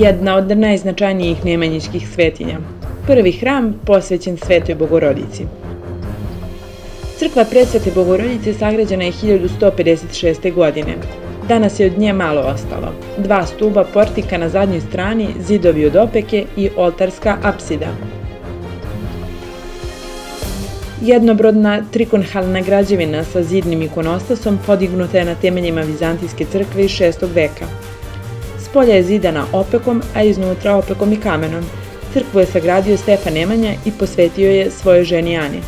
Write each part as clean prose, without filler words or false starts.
jedna od najznačajnijih nemanjićkih svetinja. Prvi hram posvećen Svetoj Bogorodici. Crkva Presvete Bogorodice sagrađena je 1156. godine. Danas je od nje malo ostalo. 2 stuba portika na zadnjoj strani, zidovi od opeke i oltarska apsida. Jednobrodna trikonhalna građevina sa zidnim ikonostasom podignuta je na temeljima Vizantijske crkve iz 6. veka. Spolja je zidana opekom, a iznutra opekom i kamenom. Crkvu je sagradio Stefan Nemanja i posvetio je svojoj ženi Ani.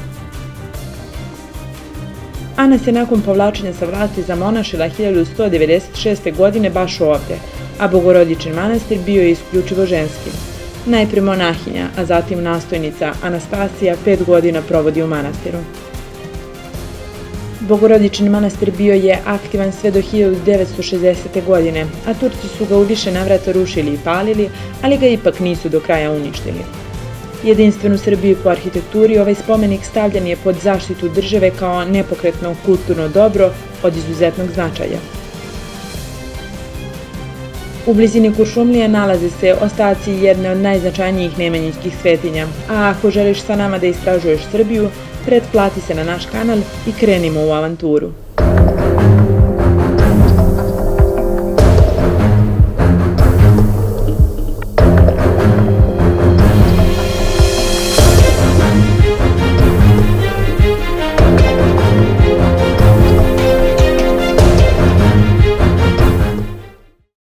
Ana se nakon povlačenja sa vlasti zamonašila 1196. godine baš ovde, a Bogorodičin manastir bio je isključivo ženski. Najpre monahinja, a zatim nastojnica Anastasija 5 godina provodi u manastiru. Bogorodičin manastir bio je aktivan sve do 1960. godine, a Turci su ga u više navrata rušili i palili, ali ga ipak nisu do kraja uništili. Jedinstven u Srbiji po arhitekturi, ovaj spomenik stavljen je pod zaštitu države kao nepokretno kulturno dobro od izuzetnog značaja. U blizini Kuršumlije nalaze se ostaci jedne od najznačajnijih nemanjićkih svetinja, a ako želiš sa nama da istražuješ Srbiju, pretplati se na naš kanal i krenimo u avanturu.